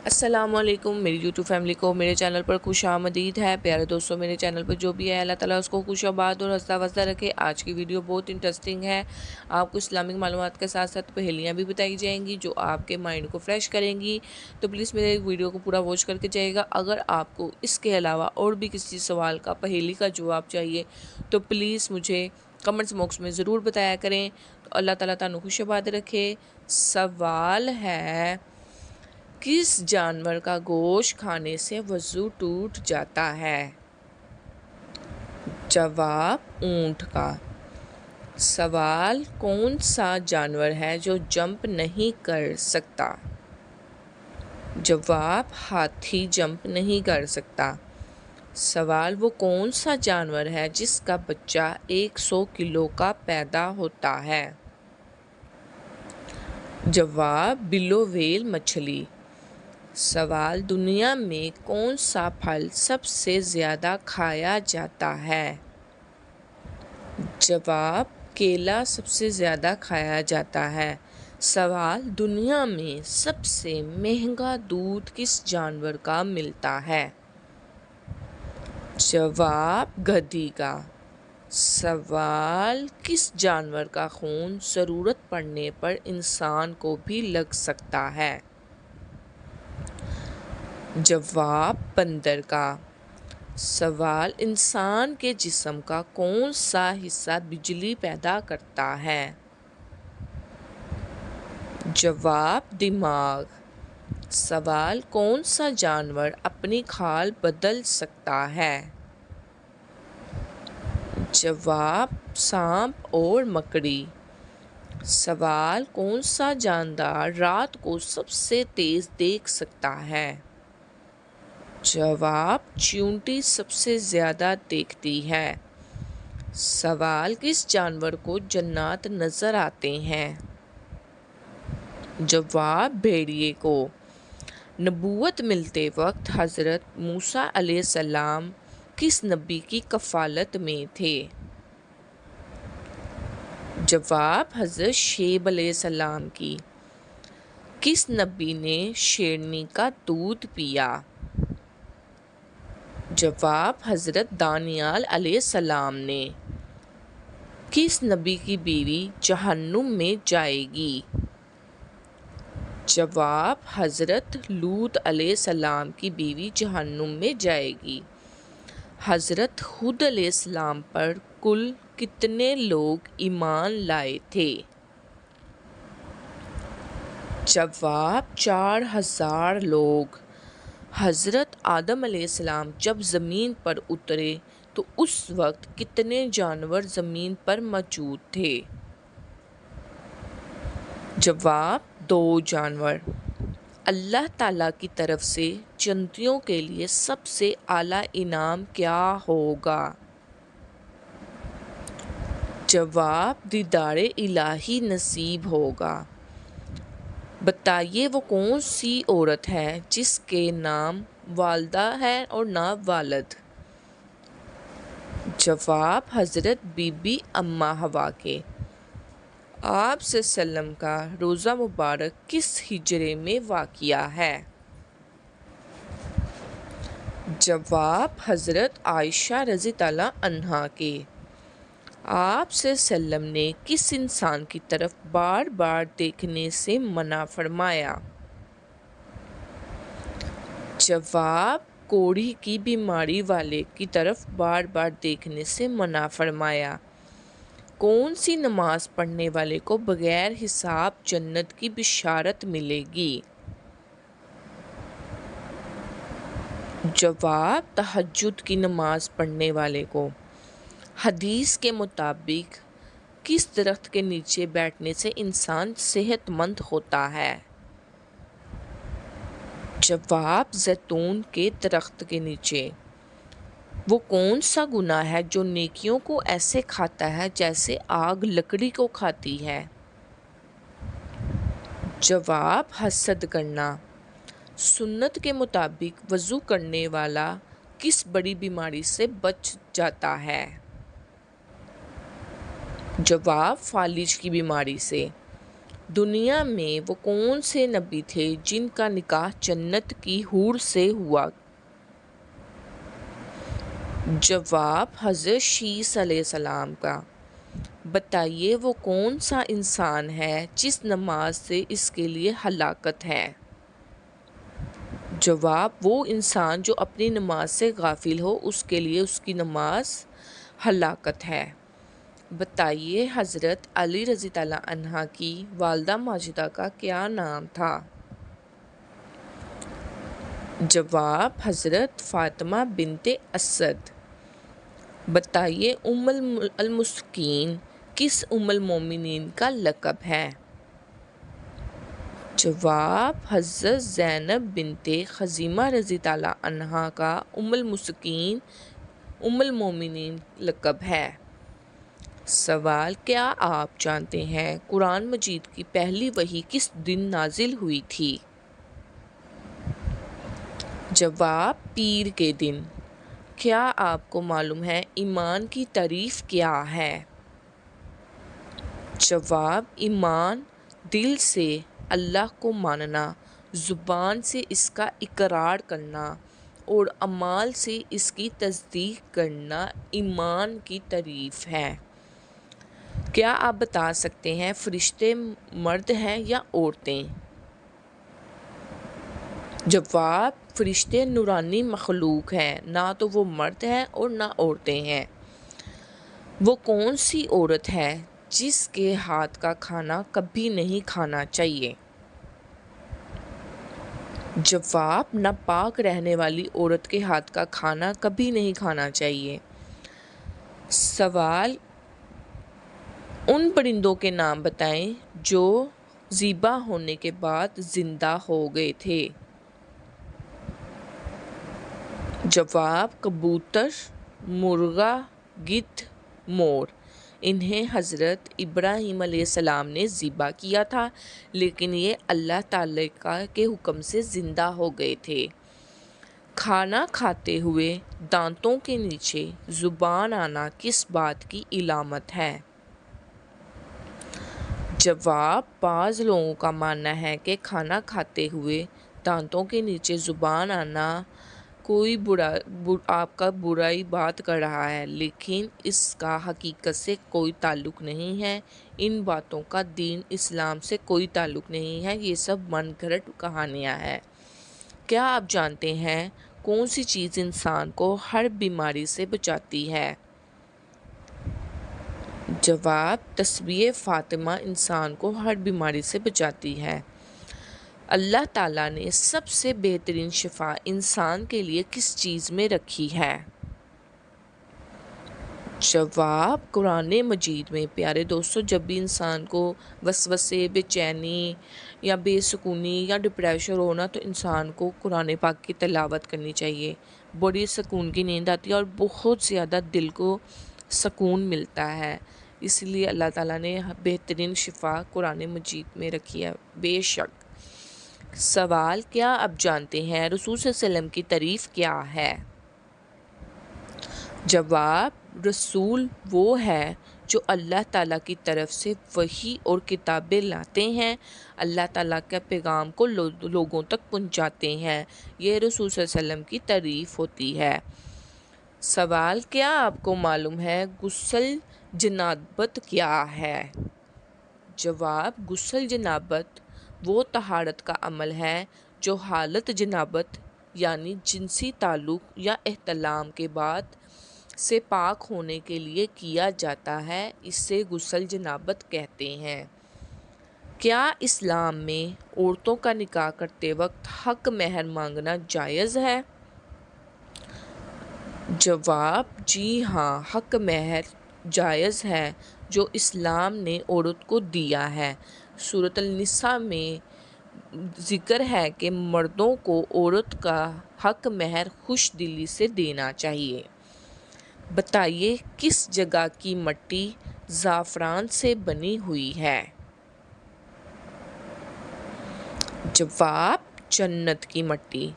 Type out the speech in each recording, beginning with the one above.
السلام علیکم میری یوٹیوب فیملی کو میرے چینل پر خوش آمدید ہے۔ پیارے دوستوں، میرے چینل پر جو بھی ہے اللہ تعالیٰ اس کو خوش آباد اور ہنستا وستا رکھے۔ آج کی ویڈیو بہت انٹرسٹنگ ہے۔ آپ کو اسلامک معلومات کے ساتھ ساتھ پہیلیاں بھی بتائی جائیں گی جو آپ کے مائنڈ کو فریش کریں گی، تو پلیز میرے ویڈیو کو پورا واچ کر کے جائے گا۔ اگر آپ کو اس کے علاوہ اور بھی کسی سوال کا پہیلی کا جواب چاہیے تو پلیز مجھے کمنٹس باکس میں ضرور بتایا کریں۔ تو اللہ تعالیٰ تعالیٰ خوش آباد رکھے۔ سوال ہے، کس جانور کا گوشت کھانے سے وضو ٹوٹ جاتا ہے؟ جواب، اونٹ کا۔ سوال، کون سا جانور ہے جو جمپ نہیں کر سکتا؟ جواب، ہاتھی جمپ نہیں کر سکتا۔ سوال، وہ کون سا جانور ہے جس کا بچہ 100 کلو کا پیدا ہوتا ہے؟ جواب، بلو ویل مچھلی۔ سوال، دنیا میں کون سا پھل سب سے زیادہ کھایا جاتا ہے؟ جواب، کیلا سب سے زیادہ کھایا جاتا ہے۔ سوال، دنیا میں سب سے مہنگا دودھ کس جانور کا ملتا ہے؟ جواب، گدھی کا۔ سوال، کس جانور کا خون ضرورت پڑنے پر انسان کو بھی لگ سکتا ہے؟ جواب، بندر کا۔ سوال، انسان کے جسم کا کون سا حصہ بجلی پیدا کرتا ہے؟ جواب، دماغ۔ سوال، کون سا جانور اپنی کھال بدل سکتا ہے؟ جواب، سانپ اور مکڑی۔ سوال، کون سا جاندار رات کو سب سے تیز دیکھ سکتا ہے؟ جواب، چیونٹی سب سے زیادہ دیکھتی ہے۔ سوال، کس جانور کو جنات نظر آتے ہیں؟ جواب، بھیڑیے کو۔ نبوت ملتے وقت حضرت موسیٰ علیہ السلام کس نبی کی کفالت میں تھے؟ جواب، حضرت شعیب علیہ السلام کی۔ کس نبی نے شیرنی کا دودھ پیا؟ جواب، حضرت دانیال علیہ السلام نے۔ کس نبی کی بیوی جہنم میں جائے گی؟ جواب، حضرت لوط علیہ السلام کی بیوی جہنم میں جائے گی۔ حضرت ہود علیہ السلام پر کل کتنے لوگ ایمان لائے تھے؟ جواب، 4000 لوگ۔ حضرت آدم علیہ السلام جب زمین پر اترے تو اس وقت کتنے جانور زمین پر موجود تھے؟ جواب، 2 جانور۔ اللہ تعالیٰ کی طرف سے جنتیوں کے لیے سب سے اعلیٰ انعام کیا ہوگا؟ جواب، دیدار الہی نصیب ہوگا۔ بتائیے وہ کون سی عورت ہے جس کے نام والدہ ہے اور نہ والد؟ جواب، حضرت بی بی اماں حوا کے۔ آپ صلی اللہ علیہ وسلم کا روضہ مبارک کس حجرے میں واقع ہے؟ جواب، حضرت عائشہ رضی اللہ عنہا کے۔ آپ صلی اللہ علیہ وسلم نے کس انسان کی طرف بار بار دیکھنے سے منع فرمایا؟ جواب، کوڑھی کی بیماری والے کی طرف بار بار دیکھنے سے منع فرمایا۔ کون سی نماز پڑھنے والے کو بغیر حساب جنت کی بشارت ملے گی؟ جواب، تہجد کی نماز پڑھنے والے کو۔ حدیث کے مطابق کس درخت کے نیچے بیٹھنے سے انسان صحت مند ہوتا ہے؟ جواب، زیتون کے درخت کے نیچے۔ وہ کون سا گناہ ہے جو نیکیوں کو ایسے کھاتا ہے جیسے آگ لکڑی کو کھاتی ہے؟ جواب، حسد کرنا۔ سنت کے مطابق وضو کرنے والا کس بڑی بیماری سے بچ جاتا ہے؟ جواب، فالج کی بیماری سے۔ دنیا میں وہ کون سے نبی تھے جن کا نکاح جنت کی حور سے ہوا؟ جواب حضرت شیس علیہ السلام کا۔ بتائیے وہ کون سا انسان ہے جس نماز سے اس کے لیے ہلاکت ہے؟ جواب وہ انسان جو اپنی نماز سے غافل ہو، اس کے لیے اس کی نماز ہلاکت ہے۔ بتائیے حضرت علی رضی اللہ عنہ کی والدہ ماجدہ کا کیا نام تھا؟ جواب حضرت فاطمہ بنت اسد۔ بتائیے ام المسکین کس ام المومنین کا لقب ہے؟ جواب حضرت زینب بنت خزیمہ رضی اللہ عنہا کا ام المسکین ام المومنین لقب ہے۔ سوال، کیا آپ جانتے ہیں قرآن مجید کی پہلی وحی کس دن نازل ہوئی تھی؟ جواب پیر کے دن۔ کیا آپ کو معلوم ہے ایمان کی تعریف کیا ہے؟ جواب ایمان دل سے اللہ کو ماننا، زبان سے اس کا اقرار کرنا اور اعمال سے اس کی تصدیق کرنا ایمان کی تعریف ہے۔ کیا آپ بتا سکتے ہیں فرشتے مرد ہیں یا عورتیں؟ جواب فرشتے نورانی مخلوق ہیں، نہ تو وہ مرد ہیں اور نہ عورتیں ہیں۔ وہ کون سی عورت ہے جس کے ہاتھ کا کھانا کبھی نہیں کھانا چاہیے؟ جواب ناپاک رہنے والی عورت کے ہاتھ کا کھانا کبھی نہیں کھانا چاہیے۔ سوال، ان پرندوں کے نام بتائیں جو ذبح ہونے کے بعد زندہ ہو گئے تھے۔ جواب کبوتر، مرغا، گدھ، مور۔ انہیں حضرت ابراہیم علیہ السلام نے ذبح کیا تھا، لیکن یہ اللہ تعالیٰ کے حکم سے زندہ ہو گئے تھے۔ کھانا کھاتے ہوئے دانتوں کے نیچے زبان آنا کس بات کی علامت ہے؟ جواب بعض لوگوں کا ماننا ہے کہ کھانا کھاتے ہوئے دانتوں کے نیچے زبان آنا کوئی آپ کا برائی بات کر رہا ہے، لیکن اس کا حقیقت سے کوئی تعلق نہیں ہے۔ ان باتوں کا دین اسلام سے کوئی تعلق نہیں ہے، یہ سب من گھڑت کہانیاں ہیں۔ کیا آپ جانتے ہیں کون سی چیز انسان کو ہر بیماری سے بچاتی ہے؟ جواب تسبیح فاطمہ انسان کو ہر بیماری سے بچاتی ہے۔ اللہ تعالیٰ نے سب سے بہترین شفا انسان کے لیے کس چیز میں رکھی ہے؟ جواب قرآن مجید میں۔ پیارے دوستو، جب بھی انسان کو وسوسے، بے چینی یا بے سکونی یا ڈپریشن ہونا تو انسان کو قرآن پاک کی تلاوت کرنی چاہیے۔ بڑی سکون کی نیند آتی ہے اور بہت زیادہ دل کو سکون ملتا ہے، اس لیے اللہ تعالیٰ نے بہترین شفا قرآن مجید میں رکھی ہے، بے شک۔ سوال، کیا آپ جانتے ہیں رسول صلی اللہ علیہ وسلم کی تعریف کیا ہے؟ جواب رسول وہ ہے جو اللہ تعالیٰ کی طرف سے وحی اور کتابیں لاتے ہیں، اللہ تعالیٰ کے پیغام کو لوگوں تک پہنچاتے ہیں، یہ رسول صلی اللہ علیہ وسلم کی تعریف ہوتی ہے۔ سوال، کیا آپ کو معلوم ہے غسل جنابت کیا ہے؟ جواب غسل جنابت وہ طہارت کا عمل ہے جو حالت جنابت یعنی جنسی تعلق یا احتلام کے بعد سے پاک ہونے کے لیے کیا جاتا ہے، اسے غسل جنابت کہتے ہیں۔ کیا اسلام میں عورتوں کا نکاح کرتے وقت حق مہر مانگنا جائز ہے؟ جواب جی ہاں، حق مہر جائز ہے جو اسلام نے عورت کو دیا ہے۔ سورۃ النساء میں ذکر ہے کہ مردوں کو عورت کا حق مہر خوش دلی سے دینا چاہیے۔ بتائیے کس جگہ کی مٹی زعفران سے بنی ہوئی ہے؟ جواب جنت کی مٹی۔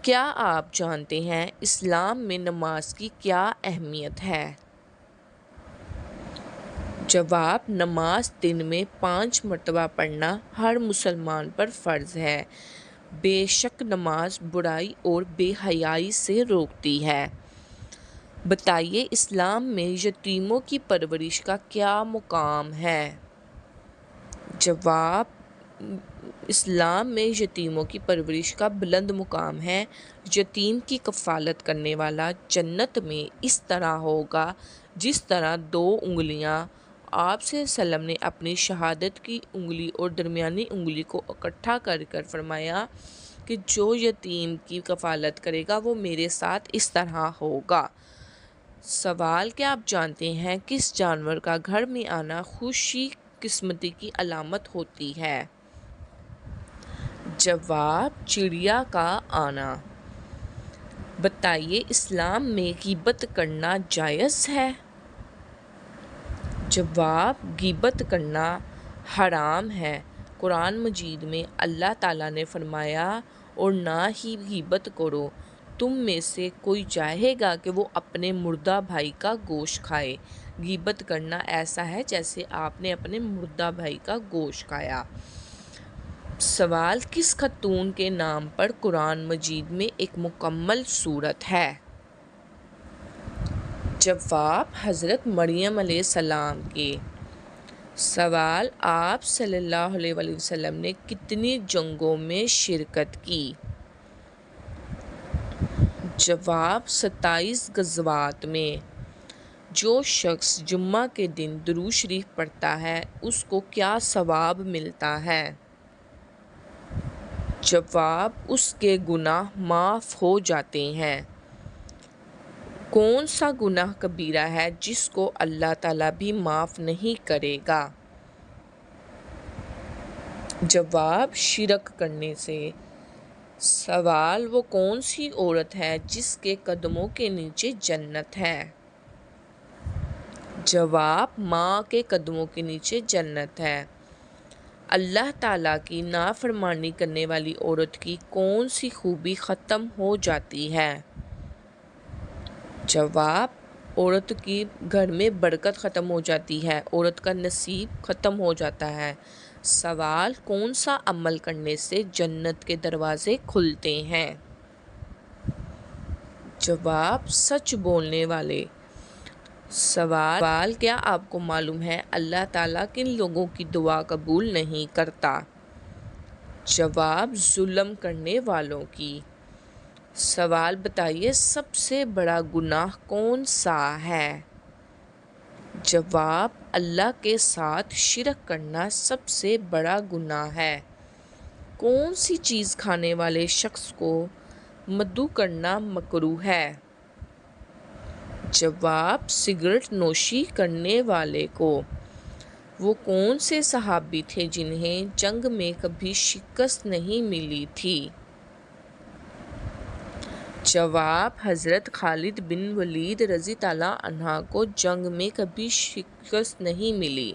کیا آپ جانتے ہیں اسلام میں نماز کی کیا اہمیت ہے؟ جواب: نماز دن میں 5 مرتبہ پڑھنا ہر مسلمان پر فرض ہے۔ بے شک نماز برائی اور بے حیائی سے روکتی ہے۔ بتائیے اسلام میں یتیموں کی پرورش کا کیا مقام ہے؟ جواب: اسلام میں یتیموں کی پرورش کا بلند مقام ہے۔ یتیم کی کفالت کرنے والا جنت میں اس طرح ہوگا جس طرح 2 انگلیاں۔ آپ صلی اللہ علیہ وسلم نے اپنی شہادت کی انگلی اور درمیانی انگلی کو اکٹھا کر کر فرمایا کہ جو یتیم کی کفالت کرے گا وہ میرے ساتھ اس طرح ہوگا۔ سوال: کیا آپ جانتے ہیں کس جانور کا گھر میں آنا خوشی قسمتی کی علامت ہوتی ہے؟ جواب: چڑیا کا آنا۔ بتائیے اسلام میں غیبت کرنا جائز ہے؟ جواب: غیبت کرنا حرام ہے۔ قرآن مجید میں اللہ تعالیٰ نے فرمایا اور نہ ہی غیبت کرو۔ تم میں سے کوئی چاہے گا کہ وہ اپنے مردہ بھائی کا گوشت کھائے۔ غیبت کرنا ایسا ہے جیسے آپ نے اپنے مردہ بھائی کا گوشت کھایا۔ سوال: کس خاتون کے نام پر قرآن مجید میں ایک مکمل سورت ہے؟ جواب: حضرت مریم علیہ السلام کے۔ سوال: آپ صلی اللہ علیہ وآلہ وسلم نے کتنی جنگوں میں شرکت کی؟ جواب: 27 غزوات میں۔ جو شخص جمعہ کے دن درود شریف پڑھتا ہے اس کو کیا ثواب ملتا ہے؟ جواب: اس کے گناہ معاف ہو جاتے ہیں۔ کون سا گناہ کبیرہ ہے جس کو اللہ تعالیٰ بھی معاف نہیں کرے گا؟ جواب: شرک کرنے سے۔ سوال: وہ کون سی عورت ہے جس کے قدموں کے نیچے جنت ہے؟ جواب: ماں کے قدموں کے نیچے جنت ہے۔ اللہ تعالیٰ کی نافرمانی کرنے والی عورت کی کون سی خوبی ختم ہو جاتی ہے؟ جواب: عورت کی گھر میں برکت ختم ہو جاتی ہے، عورت کا نصیب ختم ہو جاتا ہے۔ سوال: کون سا عمل کرنے سے جنت کے دروازے کھلتے ہیں؟ جواب: سچ بولنے والے۔ سوال: کیا آپ کو معلوم ہے اللہ تعالیٰ کن لوگوں کی دعا قبول نہیں کرتا؟ جواب: ظلم کرنے والوں کی۔ سوال: بتائیے سب سے بڑا گناہ کون سا ہے؟ جواب: اللہ کے ساتھ شرک کرنا سب سے بڑا گناہ ہے۔ کون سی چیز کھانے والے شخص کو مدعو کرنا مکروہ ہے؟ جواب: سگریٹ نوشی کرنے والے کو۔ وہ کون سے صحابی تھے جنہیں جنگ میں کبھی شکست نہیں ملی تھی؟ جواب: حضرت خالد بن ولید رضی اللہ عنہ کو جنگ میں کبھی شکست نہیں ملی۔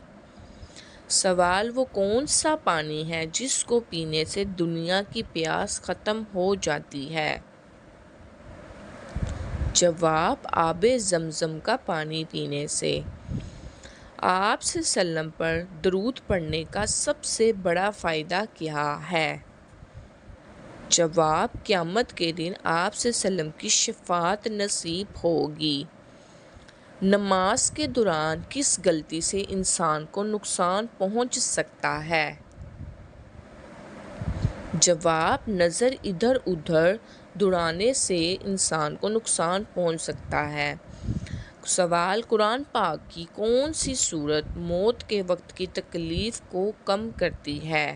سوال: وہ کون سا پانی ہے جس کو پینے سے دنیا کی پیاس ختم ہو جاتی ہے؟ جواب: آب زمزم کا پانی پینے سے۔ آپ صلی اللہ علیہ وسلم پر درود پڑھنے کا سب سے بڑا فائدہ کیا ہے؟ جواب: قیامت کے دن آپ صلی اللہ علیہ وسلم کی شفاعت نصیب ہوگی۔ نماز کے دوران کس غلطی سے انسان کو نقصان پہنچ سکتا ہے؟ جواب: نظر ادھر ادھر دوڑانے سے انسان کو نقصان پہنچ سکتا ہے۔ سوال: قرآن پاک کی کون سی سورت موت کے وقت کی تکلیف کو کم کرتی ہے؟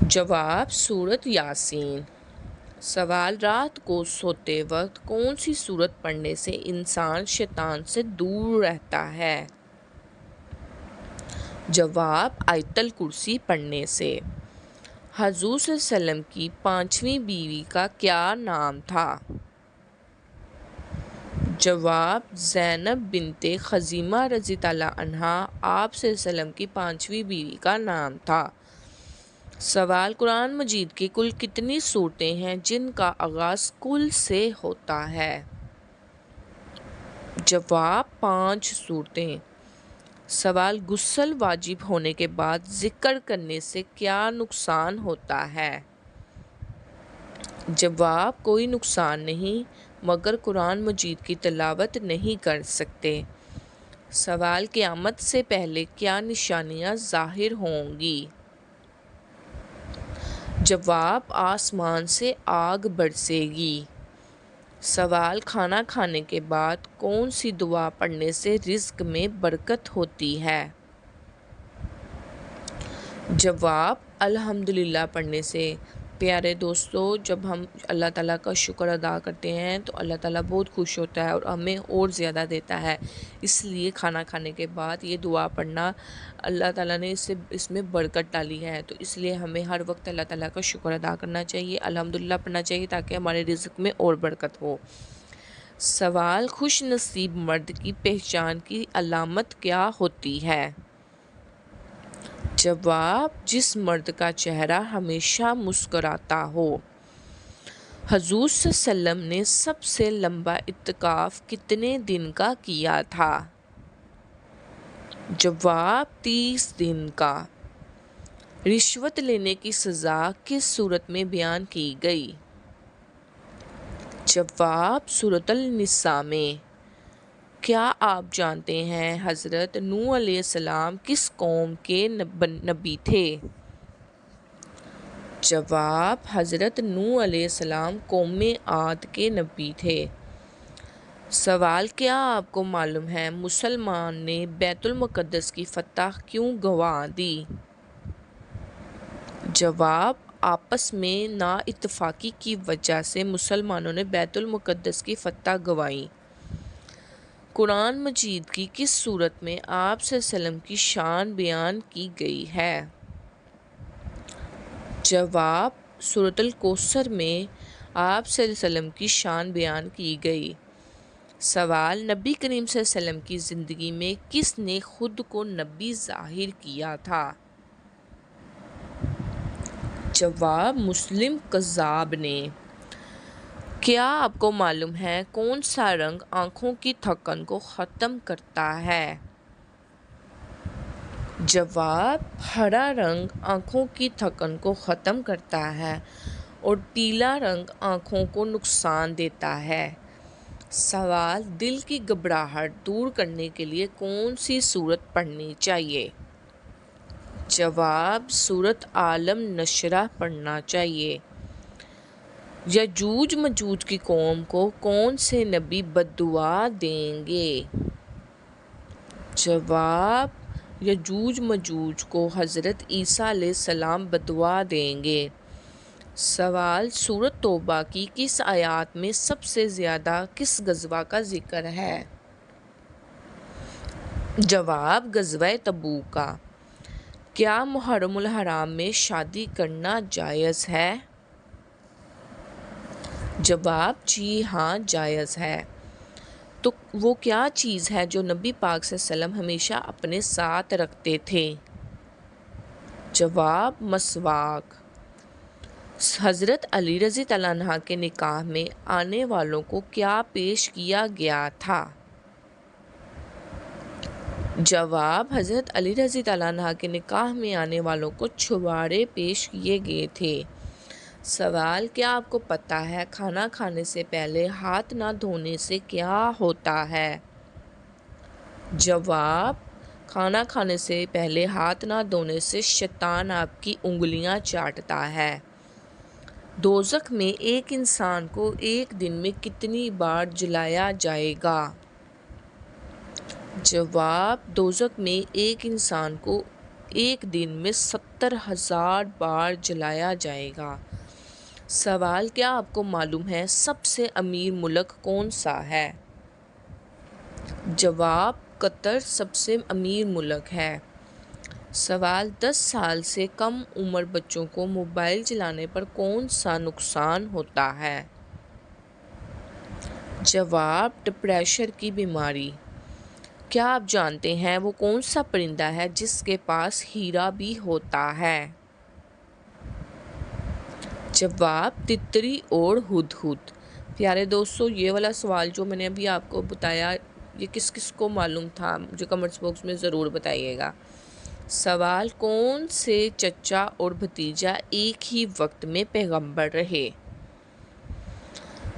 جواب: سورۃ یاسین۔ سوال: رات کو سوتے وقت کون سی سورت پڑھنے سے انسان شیطان سے دور رہتا ہے؟ جواب: آیت الکرسی پڑھنے سے۔ حضور صلی اللہ علیہ وسلم کی 5ویں بیوی کا کیا نام تھا؟ جواب: زینب بنت خزیمہ رضی اللہ عنہا آپ صلی اللہ علیہ وسلم کی 5ویں بیوی کا نام تھا۔ سوال: قرآن مجید کی کل کتنی سورتیں ہیں جن کا آغاز کل سے ہوتا ہے؟ جواب: 5 سورتیں۔ سوال، غسل واجب ہونے کے بعد ذکر کرنے سے کیا نقصان ہوتا ہے؟ جواب، کوئی نقصان نہیں، مگر قرآن مجید کی تلاوت نہیں کر سکتے۔ سوال، قیامت سے پہلے کیا نشانیاں ظاہر ہوں گی؟ جواب، آسمان سے آگ برسے گی۔ سوال، کھانا کھانے کے بعد کون سی دعا پڑھنے سے رزق میں برکت ہوتی ہے؟ جواب، الحمدللہ پڑھنے سے۔ پیارے دوستو، جب ہم اللہ تعالیٰ کا شکر ادا کرتے ہیں تو اللہ تعالیٰ بہت خوش ہوتا ہے اور ہمیں اور زیادہ دیتا ہے۔ اس لیے کھانا کھانے کے بعد یہ دعا پڑھنا، اللہ تعالیٰ نے اس میں برکت ڈالی ہے، تو اس لیے ہمیں ہر وقت اللہ تعالیٰ کا شکر ادا کرنا چاہیے، الحمدللہ پڑھنا چاہیے تاکہ ہمارے رزق میں اور برکت ہو۔ سوال، خوش نصیب مرد کی پہچان کی علامت کیا ہوتی ہے؟ جواب، جس مرد کا چہرہ ہمیشہ مسکراتا ہو۔ حضور صلی اللہ علیہ وسلم نے سب سے لمبا اعتکاف کتنے دن کا کیا تھا؟ جواب، 30 دن کا۔ رشوت لینے کی سزا کس سورت میں بیان کی گئی؟ جواب، سورۃ النساء میں۔ کیا آپ جانتے ہیں حضرت نوح علیہ السلام کس قوم کے نبی تھے؟ جواب، حضرت نوح علیہ السلام قوم عاد کے نبی تھے۔ سوال، کیا آپ کو معلوم ہے مسلمان نے بیت المقدس کی فتح کیوں گنوا دی؟ جواب، آپس میں نا اتفاقی کی وجہ سے مسلمانوں نے بیت المقدس کی فتح گنوائی۔ قرآن مجید کی کس سورت میں آپ صلی اللہ علیہ وسلم کی شان بیان کی گئی ہے؟ جواب، سورۃ الکوثر میں آپ صلی اللہ علیہ وسلم کی شان بیان کی گئی۔ سوال، نبی کریم صلی اللہ علیہ وسلم کی زندگی میں کس نے خود کو نبی ظاہر کیا تھا؟ جواب، مسلم کذاب نے۔ کیا آپ کو معلوم ہے کون سا رنگ آنکھوں کی تھکن کو ختم کرتا ہے؟ جواب، ہرا رنگ آنکھوں کی تھکن کو ختم کرتا ہے اور پیلا رنگ آنکھوں کو نقصان دیتا ہے۔ سوال، دل کی گھبراہٹ دور کرنے کے لیے کون سی سورت پڑھنی چاہیے؟ جواب، سورۃ عالم نشرح پڑھنا چاہیے۔ یجوج مجوج کی قوم کو کون سے نبی بد دعا دیں گے؟ جواب، یجوج مجوج کو حضرت عیسیٰ علیہ السلام بد دعا دیں گے۔ سوال، سورۃ توبہ کی کس آیات میں سب سے زیادہ کس غزوہ کا ذکر ہے؟ جواب، غزوہ تبوک کا۔ کیا محرم الحرام میں شادی کرنا جائز ہے؟ جواب، جی ہاں جائز ہے۔ تو وہ کیا چیز ہے جو نبی پاک صلی اللہ علیہ وسلم ہمیشہ اپنے ساتھ رکھتے تھے؟ جواب، مسواک۔ حضرت علی رضی اللہ عنہ کے نکاح میں آنے والوں کو کیا پیش کیا گیا تھا؟ جواب، حضرت علی رضی اللہ عنہ کے نکاح میں آنے والوں کو چھوارے پیش کیے گئے تھے۔ سوال، کیا آپ کو پتہ ہے کھانا کھانے سے پہلے ہاتھ نہ دھونے سے کیا ہوتا ہے؟ جواب، کھانا کھانے سے پہلے ہاتھ نہ دھونے سے شیطان آپ کی انگلیاں چاٹتا ہے۔ دوزخ میں ایک انسان کو ایک دن میں کتنی بار جلایا جائے گا؟ جواب، دوزخ میں ایک انسان کو ایک دن میں 70,000 بار جلایا جائے گا۔ سوال، کیا آپ کو معلوم ہے سب سے امیر ملک کون سا ہے؟ جواب، قطر سب سے امیر ملک ہے۔ سوال، 10 سال سے کم عمر بچوں کو موبائل چلانے پر کون سا نقصان ہوتا ہے؟ جواب، ڈپریشن کی بیماری۔ کیا آپ جانتے ہیں وہ کون سا پرندہ ہے جس کے پاس ہیرا بھی ہوتا ہے؟ جواب، تتری اور ہدہد۔ پیارے دوستو، یہ والا سوال جو میں نے ابھی آپ کو بتایا یہ کس کس کو معلوم تھا؟ مجھے کمنٹس باکس میں ضرور بتائیے گا۔ سوال، کون سے چچا اور بھتیجا ایک ہی وقت میں پیغمبر رہے؟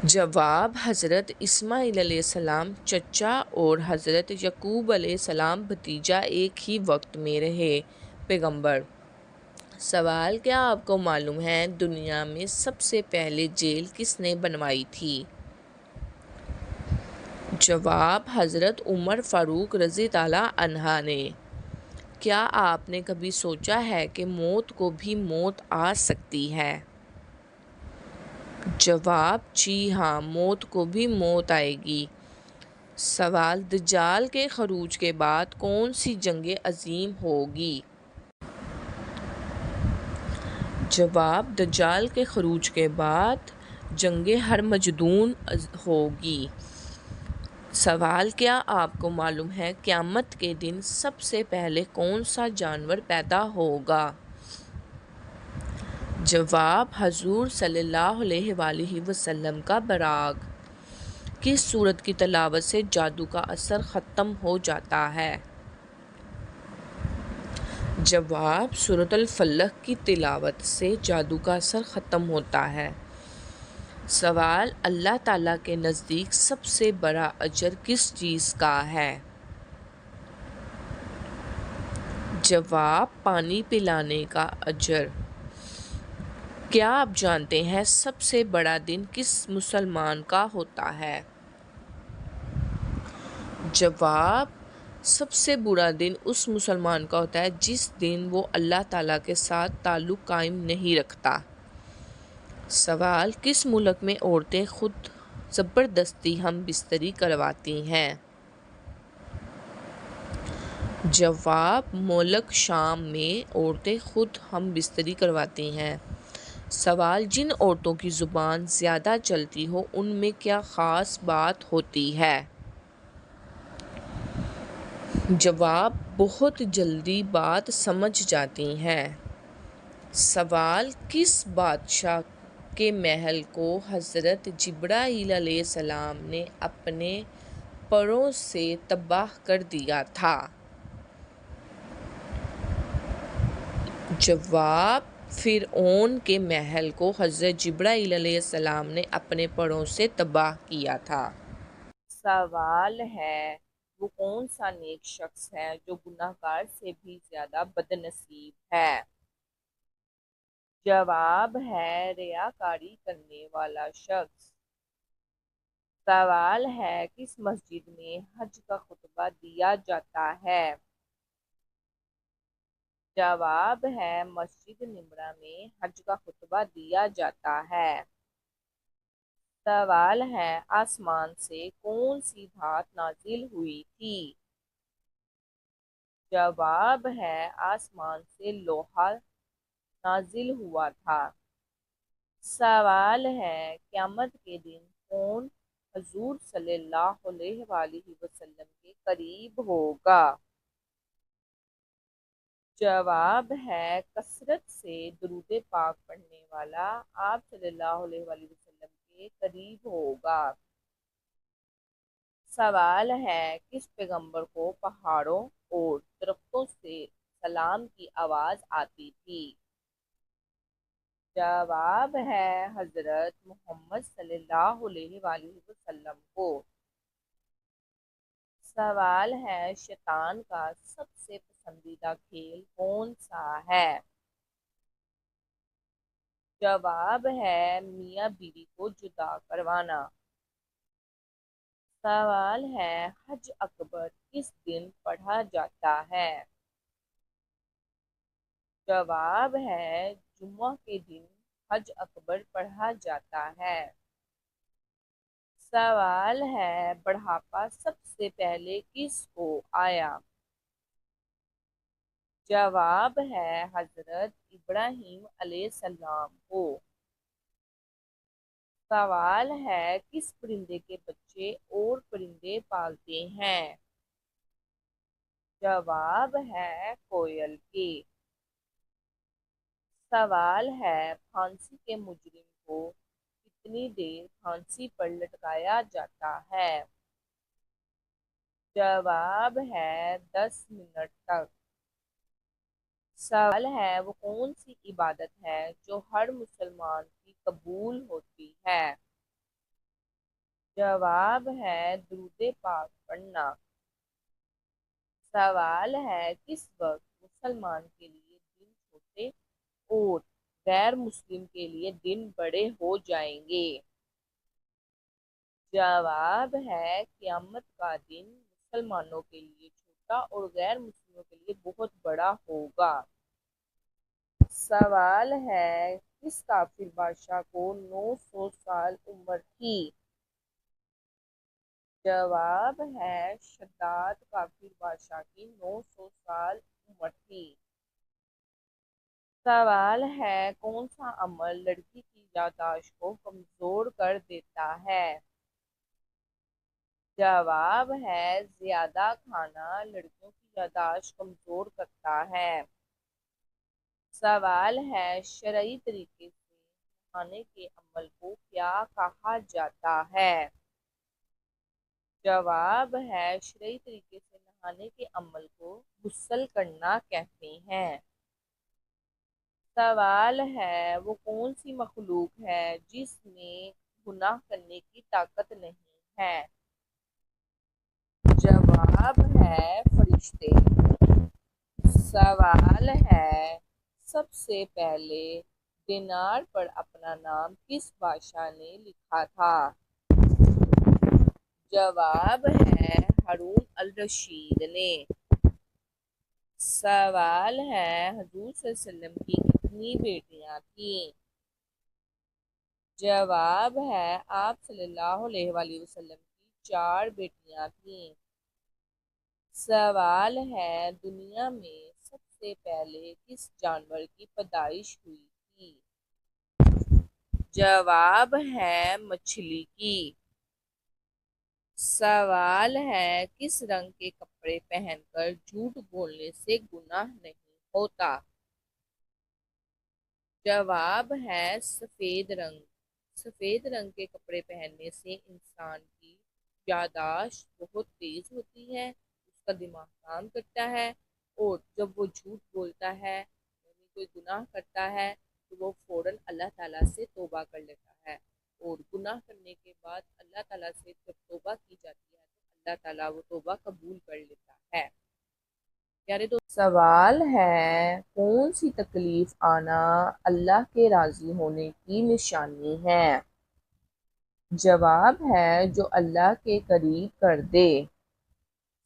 جواب، حضرت اسماعیل علیہ السلام چچا اور حضرت یعقوب علیہ السلام بھتیجا ایک ہی وقت میں رہے پیغمبر۔ سوال، کیا آپ کو معلوم ہے دنیا میں سب سے پہلے جیل کس نے بنوائی تھی؟ جواب، حضرت عمر فاروق رضی اللہ عنہ نے۔ کیا آپ نے کبھی سوچا ہے کہ موت کو بھی موت آ سکتی ہے؟ جواب، جی ہاں، موت کو بھی موت آئے گی۔ سوال، دجال کے خروج کے بعد کون سی جنگ عظیم ہوگی؟ جواب، دجال کے خروج کے بعد جنگ ہرمجدون ہوگی۔ سوال، کیا آپ کو معلوم ہے قیامت کے دن سب سے پہلے کون سا جانور پیدا ہوگا؟ جواب، حضور صلی اللہ علیہ وآلہ وسلم کا براق۔ کس سورت کی تلاوت سے جادو کا اثر ختم ہو جاتا ہے؟ جواب، سورۃ الفلق کی تلاوت سے جادو کا اثر ختم ہوتا ہے۔ سوال، اللہ تعالیٰ کے نزدیک سب سے بڑا اجر کس چیز کا ہے؟ جواب، پانی پلانے کا اجر۔ کیا آپ جانتے ہیں سب سے بڑا دن کس مسلمان کا ہوتا ہے؟ جواب، سب سے برا دن اس مسلمان کا ہوتا ہے جس دن وہ اللہ تعالیٰ کے ساتھ تعلق قائم نہیں رکھتا۔ سوال، کس ملک میں عورتیں خود زبردستی ہم بستری کرواتی ہیں؟ جواب، ملک شام میں عورتیں خود ہم بستری کرواتی ہیں۔ سوال، جن عورتوں کی زبان زیادہ چلتی ہو ان میں کیا خاص بات ہوتی ہے؟ جواب، بہت جلدی بات سمجھ جاتی ہیں۔ سوال، کس بادشاہ کے محل کو حضرت جبرائیل علیہ السلام نے اپنے پروں سے تباہ کر دیا تھا؟ جواب، فرعون کے محل کو حضرت جبرائیل علیہ السلام نے اپنے پروں سے تباہ کیا تھا۔ سوال ہے، وہ کون سا نیک شخص ہے جو گناہ گار سے بھی زیادہ بدنصیب ہے؟ جواب ہے، ریاکاری کرنے والا شخص۔ سوال ہے، کس مسجد میں حج کا خطبہ دیا جاتا ہے؟ جواب ہے، مسجد نمرہ میں حج کا خطبہ دیا جاتا ہے۔ سوال ہے، آسمان سے کون سی دھات نازل ہوئی تھی؟ جواب ہے، آسمان سے لوہا نازل ہوا تھا۔ سوال ہے، قیامت کے دن کون حضور صلی اللہ علیہ وآلہ وسلم کے قریب ہوگا؟ جواب ہے، کثرت سے درود پاک پڑھنے والا آپ صلی اللہ علیہ وآلہ وسلم کے قریب ہوگا۔ سوال ہے، کس پیغمبر کو پہاڑوں اور درختوں سے سلام کی آواز آتی تھی؟ جواب ہے، حضرت محمد صلی اللہ علیہ وآلہ وسلم کو۔ سوال ہے، شیطان کا سب سے پسندیدہ کھیل کون سا ہے؟ جواب ہے، میاں بیوی کو جدا کروانا۔ سوال ہے، حج اکبر کس دن پڑھا جاتا ہے؟ جواب ہے، جمعہ کے دن حج اکبر پڑھا جاتا ہے۔ سوال ہے، بڑھاپا سب سے پہلے کس کو آیا؟ جواب ہے، حضرت ابراہیم علیہ السلام کو۔ سوال ہے، کس پرندے کے بچے اور پرندے پالتے ہیں؟ جواب ہے، کوئل کے۔ سوال ہے، پھانسی کے مجرم کو کتنی دیر پھانسی پر لٹکایا جاتا ہے؟ جواب ہے 10 منٹ تک۔ سوال ہے وہ کون سی عبادت ہے جو ہر مسلمان کی قبول ہوتی ہے؟ جواب ہے درود پاک پڑھنا۔ سوال ہے کس وقت مسلمان کے لیے دن چھوٹے اور غیر مسلم کے لیے دن بڑے ہو جائیں گے؟ جواب ہے قیامت کا دن مسلمانوں کے لیے چھوٹا اور غیر مسلموں کے لیے بہت بڑا ہوگا۔ سوال ہے کس کافر بادشاہ کو 900 سال عمر تھی؟ جواب ہے شداد کافر بادشاہ کی 900 سال عمر تھی۔ سوال ہے کون سا عمل لڑکی کی یادداشت کو کمزور کر دیتا ہے؟ جواب ہے زیادہ کھانا لڑکیوں کی یادداشت کمزور کرتا ہے۔ سوال ہے شرعی طریقے سے نہانے کے عمل کو کیا کہا جاتا ہے؟ جواب ہے شرعی طریقے سے نہانے کے عمل کو غسل کرنا کہتے ہیں۔ سوال ہے وہ کون سی مخلوق ہے جس میں گناہ کرنے کی طاقت نہیں ہے؟ جواب ہے فرشتے۔ سوال ہے سب سے پہلے دینار پر اپنا نام کس بادشاہ نے لکھا تھا؟ جواب ہے ہارون الرشید نے۔ سوال ہے حضور صلی اللہ علیہ وسلم کی کتنی بیٹیاں تھیں؟ جواب ہے آپ صلی اللہ علیہ وآلہ وسلم کی 4 بیٹیاں تھیں۔ سوال ہے دنیا میں سب سے پہلے کس جانور کی پیدائش ہوئی تھی؟ جواب ہے مچھلی کی۔ سوال ہے کس رنگ کے کپڑے پہن کر جھوٹ بولنے سے گناہ نہیں ہوتا؟ جواب ہے سفید رنگ۔ سفید رنگ کے کپڑے پہننے سے انسان کی یادداشت بہت تیز ہوتی ہے، اس کا دماغ کام کرتا ہے، اور جب وہ جھوٹ بولتا ہے یعنی کوئی گناہ کرتا ہے تو وہ فوراً اللہ تعالیٰ سے توبہ کر لیتا ہے، اور گناہ کرنے کے بعد اللہ تعالیٰ سے جب توبہ کی جاتی ہے تو اللہ تعالیٰ وہ توبہ قبول کر لیتا ہے۔ پیارے دوست سوال ہے کون سی تکلیف آنا اللہ کے راضی ہونے کی نشانی ہے؟ جواب ہے جو اللہ کے قریب کر دے۔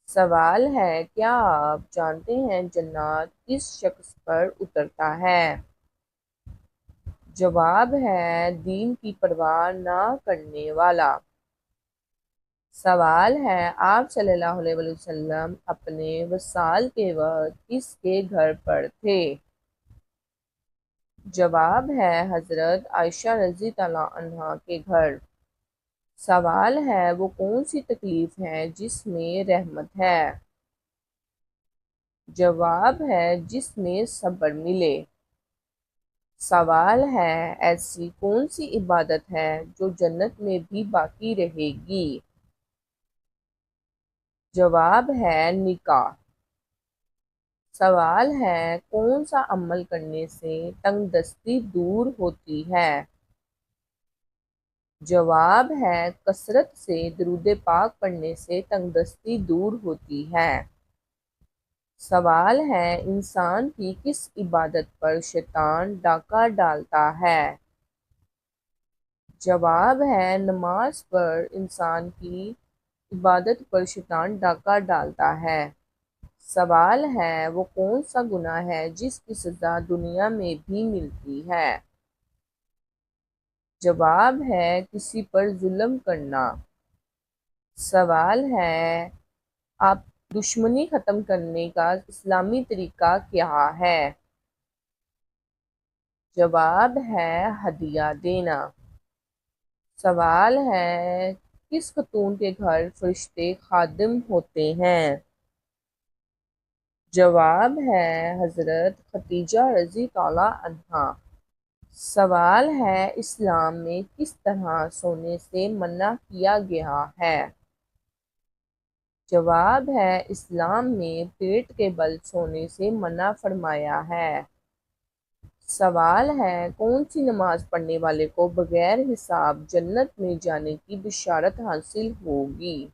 سوال ہے کیا آپ جانتے ہیں جنات کس شخص پر اترتا ہے؟ جواب ہے دین کی پرواہ نہ کرنے والا۔ سوال ہے آپ صلی اللہ علیہ وسلم اپنے وصال کے وقت کس کے گھر پر تھے؟ جواب ہے حضرت عائشہ رضی اللہ عنہا کے گھر۔ سوال ہے وہ کون سی تکلیف ہے جس میں رحمت ہے؟ جواب ہے جس میں صبر ملے۔ سوال ہے ایسی کون سی عبادت ہے جو جنت میں بھی باقی رہے گی؟ جواب ہے نکاح۔ سوال ہے کون سا عمل کرنے سے تنگ دستی دور ہوتی ہے؟ جواب ہے کثرت سے درود پاک پڑھنے سے تنگ دستی دور ہوتی ہے۔ سوال ہے انسان کی کس عبادت پر شیطان ڈاکہ ڈالتا ہے؟ جواب ہے نماز پر انسان کی عبادت پر شیطان ڈاکہ ڈالتا ہے۔ سوال ہے وہ کون سا گناہ ہے جس کی سزا دنیا میں بھی ملتی ہے؟ جواب ہے کسی پر ظلم کرنا۔ سوال ہے آپ دشمنی ختم کرنے کا اسلامی طریقہ کیا ہے؟ جواب ہے ہدیہ دینا۔ سوال ہے کس خاتون کے گھر فرشتے خادم ہوتے ہیں؟ جواب ہے حضرت خدیجہ رضی اللہ عنہا۔ سوال ہے اسلام میں کس طرح سونے سے منع کیا گیا ہے؟ جواب ہے اسلام میں پیٹ کے بل سونے سے منع فرمایا ہے۔ سوال ہے کون سی نماز پڑھنے والے کو بغیر حساب جنت میں جانے کی بشارت حاصل ہوگی؟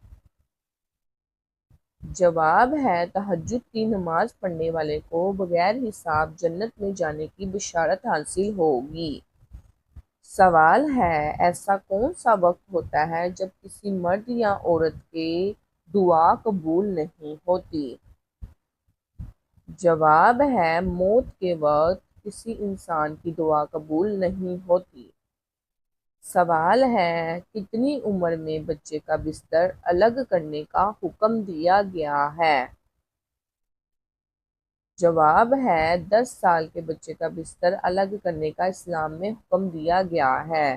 جواب ہے تہجد کی نماز پڑھنے والے کو بغیر حساب جنت میں جانے کی بشارت حاصل ہوگی۔ سوال ہے ایسا کون سا وقت ہوتا ہے جب کسی مرد یا عورت کی دعا قبول نہیں ہوتی؟ جواب ہے موت کے وقت کسی انسان کی دعا قبول نہیں ہوتی۔ سوال ہے کتنی عمر میں بچے کا بستر الگ کرنے کا حکم دیا گیا ہے؟ جواب ہے 10 سال کے بچے کا بستر الگ کرنے کا اسلام میں حکم دیا گیا ہے۔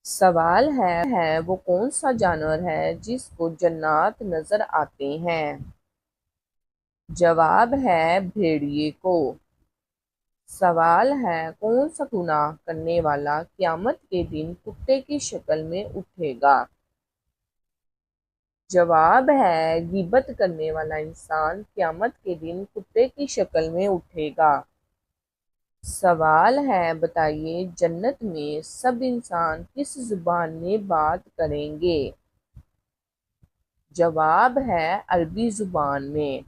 سوال ہے وہ کون سا جانور ہے جس کو جنات نظر آتے ہیں؟ جواب ہے بھیڑیے کو۔ سوال ہے کون سا گناہ کرنے والا قیامت کے دن کتے کی شکل میں اٹھے گا؟ جواب ہے غیبت کرنے والا انسان قیامت کے دن کتے کی شکل میں اٹھے گا۔ سوال ہے بتائیے جنت میں سب انسان کس زبان میں بات کریں گے؟ جواب ہے عربی زبان میں۔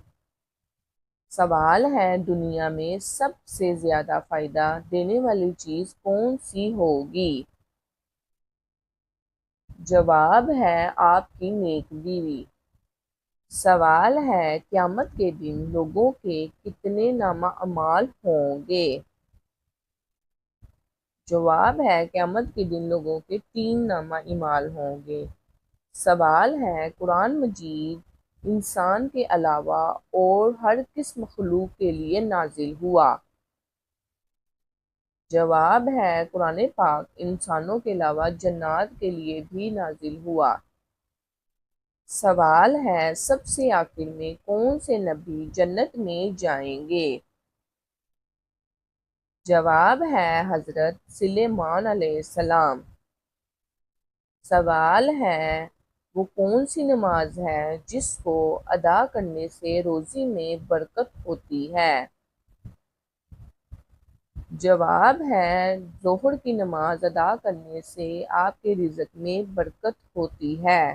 سوال ہے دنیا میں سب سے زیادہ فائدہ دینے والی چیز کون سی ہوگی؟ جواب ہے آپ کی نیک بیوی۔ سوال ہے قیامت کے دن لوگوں کے کتنے نامہ اعمال ہوں گے؟ جواب ہے قیامت کے دن لوگوں کے 3 نامہ اعمال ہوں گے۔ سوال ہے قرآن مجید انسان کے علاوہ اور ہر کس مخلوق کے لیے نازل ہوا؟ جواب ہے قرآن پاک انسانوں کے علاوہ جنات کے لیے بھی نازل ہوا۔ سوال ہے سب سے آخر میں کون سے نبی جنت میں جائیں گے؟ جواب ہے حضرت سلیمان علیہ السلام۔ سوال ہے وہ کون سی نماز ہے جس کو ادا کرنے سے روزی میں برکت ہوتی ہے؟ جواب ہے ظہر کی نماز ادا کرنے سے آپ کے رزق میں برکت ہوتی ہے۔